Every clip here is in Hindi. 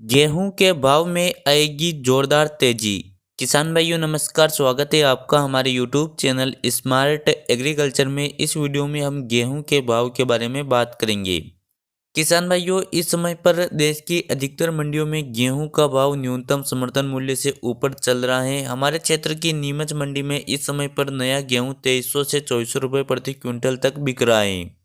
गेहूं के भाव में आएगी जोरदार तेजी। किसान भाइयों नमस्कार, स्वागत है आपका हमारे यूट्यूब चैनल स्मार्ट एग्रीकल्चर में। इस वीडियो में हम गेहूं के भाव के बारे में बात करेंगे। किसान भाइयों, इस समय पर देश की अधिकतर मंडियों में गेहूं का भाव न्यूनतम समर्थन मूल्य से ऊपर चल रहा है। हमारे क्षेत्र की नीमच मंडी में इस समय पर नया गेहूं 2300 से 2400 रुपये प्रति क्विंटल तक बिक रहा है।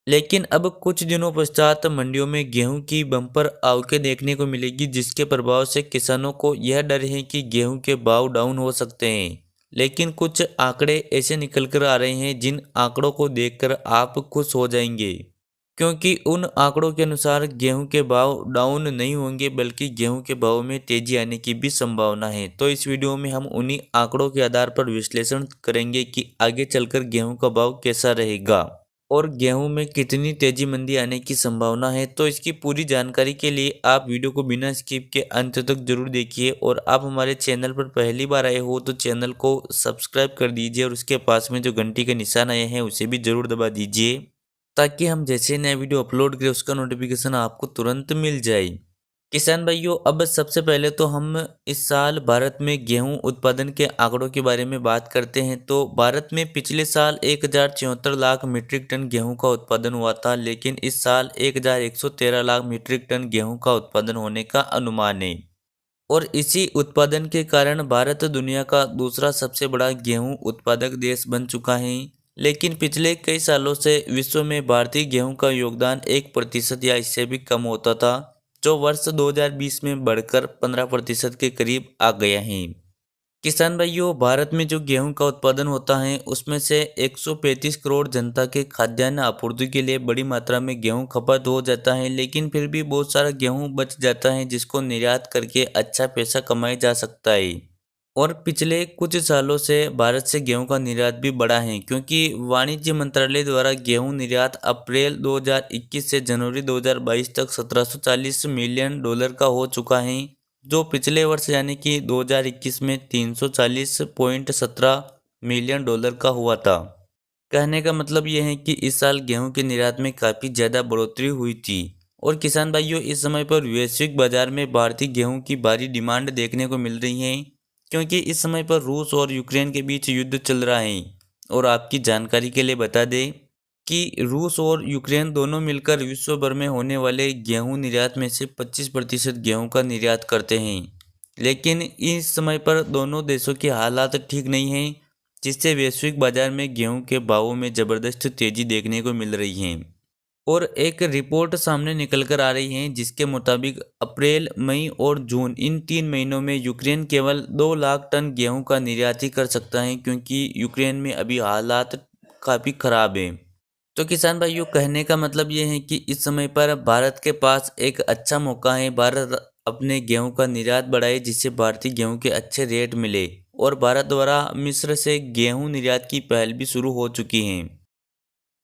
लेकिन अब कुछ दिनों पश्चात मंडियों में गेहूं की बम्पर आवकें देखने को मिलेगी, जिसके प्रभाव से किसानों को यह डर है कि गेहूं के भाव डाउन हो सकते हैं। लेकिन कुछ आंकड़े ऐसे निकल कर आ रहे हैं जिन आंकड़ों को देखकर आप खुश हो जाएंगे, क्योंकि उन आंकड़ों के अनुसार गेहूं के भाव डाउन नहीं होंगे बल्कि गेहूं के भाव में तेजी आने की भी संभावना है। तो इस वीडियो में हम उन्हीं आंकड़ों के आधार पर विश्लेषण करेंगे कि आगे चलकर गेहूं का भाव कैसा रहेगा और गेहूं में कितनी तेजी मंदी आने की संभावना है। तो इसकी पूरी जानकारी के लिए आप वीडियो को बिना स्किप के अंत तक जरूर देखिए, और आप हमारे चैनल पर पहली बार आए हो तो चैनल को सब्सक्राइब कर दीजिए और उसके पास में जो घंटी का निशान आया है उसे भी जरूर दबा दीजिए, ताकि हम जैसे नया वीडियो अपलोड करें उसका नोटिफिकेशन आपको तुरंत मिल जाए। किसान भाइयों, अब सबसे पहले तो हम इस साल भारत में गेहूं उत्पादन के आंकड़ों के बारे में बात करते हैं। तो भारत में पिछले साल 1074 लाख मीट्रिक टन गेहूं का उत्पादन हुआ था, लेकिन इस साल 1113 लाख मीट्रिक टन गेहूं का उत्पादन होने का अनुमान है। और इसी उत्पादन के कारण भारत दुनिया का दूसरा सबसे बड़ा गेहूं उत्पादक देश बन चुका है। लेकिन पिछले कई सालों से विश्व में भारतीय गेहूं का योगदान 1% या इससे भी कम होता था, जो वर्ष 2020 में बढ़कर 15% के करीब आ गया है। किसान भाइयों, भारत में जो गेहूं का उत्पादन होता है उसमें से 135 करोड़ जनता के खाद्यान्न आपूर्ति के लिए बड़ी मात्रा में गेहूं खपत हो जाता है। लेकिन फिर भी बहुत सारा गेहूं बच जाता है जिसको निर्यात करके अच्छा पैसा कमाया जा सकता है। और पिछले कुछ सालों से भारत से गेहूं का निर्यात भी बढ़ा है, क्योंकि वाणिज्य मंत्रालय द्वारा गेहूं निर्यात अप्रैल 2021 से जनवरी 2022 तक $1740 मिलियन का हो चुका है, जो पिछले वर्ष यानी कि 2021 में $340.17 मिलियन का हुआ था। कहने का मतलब यह है कि इस साल गेहूं के निर्यात में काफ़ी ज़्यादा बढ़ोतरी हुई थी। और किसान भाइयों, इस समय पर वैश्विक बाजार में भारतीय गेहूं की भारी डिमांड देखने को मिल रही है, क्योंकि इस समय पर रूस और यूक्रेन के बीच युद्ध चल रहा है। और आपकी जानकारी के लिए बता दें कि रूस और यूक्रेन दोनों मिलकर विश्व भर में होने वाले गेहूं निर्यात में से 25% गेहूं का निर्यात करते हैं। लेकिन इस समय पर दोनों देशों के हालात ठीक नहीं हैं, जिससे वैश्विक बाजार में गेहूं के भावों में ज़बरदस्त तेज़ी देखने को मिल रही है। और एक रिपोर्ट सामने निकल कर आ रही है जिसके मुताबिक अप्रैल, मई और जून इन 3 महीनों में यूक्रेन केवल 2 लाख टन गेहूं का निर्यात ही कर सकता है, क्योंकि यूक्रेन में अभी हालात काफ़ी ख़राब हैं। तो किसान भाइयों, कहने का मतलब ये है कि इस समय पर भारत के पास एक अच्छा मौका है। भारत अपने गेहूं का निर्यात बढ़ाए जिससे भारतीय गेहूं के अच्छे रेट मिले। और भारत द्वारा मिस्र से गेहूं निर्यात की पहल भी शुरू हो चुकी है।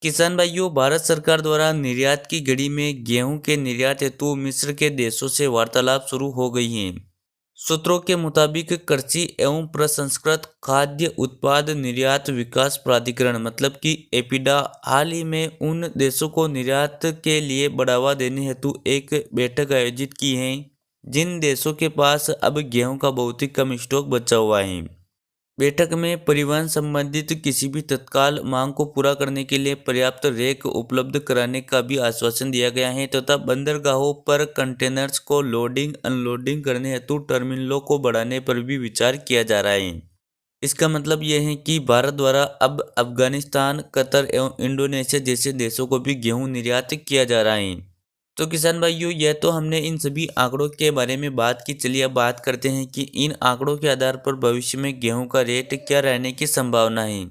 किसान भाइयों, भारत सरकार द्वारा निर्यात की घड़ी में गेहूं के निर्यात हेतु मिस्र के देशों से वार्तालाप शुरू हो गई हैं। सूत्रों के मुताबिक कृषि एवं प्रसंस्कृत खाद्य उत्पाद निर्यात विकास प्राधिकरण मतलब कि एपीडा हाल ही में उन देशों को निर्यात के लिए बढ़ावा देने हेतु एक बैठक आयोजित की है जिन देशों के पास अब गेहूं का बहुत ही कम स्टॉक बचा हुआ है। बैठक में परिवहन संबंधित किसी भी तत्काल मांग को पूरा करने के लिए पर्याप्त रैक उपलब्ध कराने का भी आश्वासन दिया गया है, तथा बंदरगाहों पर कंटेनर्स को लोडिंग अनलोडिंग करने हेतु टर्मिनलों को बढ़ाने पर भी विचार किया जा रहा है। इसका मतलब यह है कि भारत द्वारा अब अफगानिस्तान, कतर एवं इंडोनेशिया जैसे देशों को भी गेहूं निर्यात किया जा रहा है। तो किसान भाइयों, यह तो हमने इन सभी आंकड़ों के बारे में बात की। चलिए अब बात करते हैं कि इन आंकड़ों के आधार पर भविष्य में गेहूं का रेट क्या रहने की संभावना है।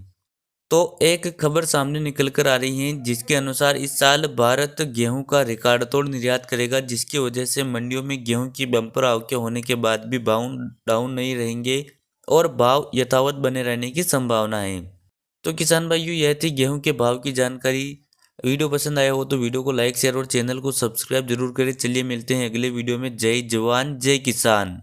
तो एक खबर सामने निकल कर आ रही है जिसके अनुसार इस साल भारत गेहूं का रिकॉर्ड तोड़ निर्यात करेगा, जिसकी वजह से मंडियों में गेहूं की बम्पर आवकें होने के बाद भी भाव डाउन नहीं रहेंगे और भाव यथावत बने रहने की संभावना है। तो किसान भाइयों, यह थी गेहूं के भाव की जानकारी। वीडियो पसंद आया हो तो वीडियो को लाइक, शेयर और चैनल को सब्सक्राइब जरूर करें। चलिए मिलते हैं अगले वीडियो में। जय जवान जय किसान।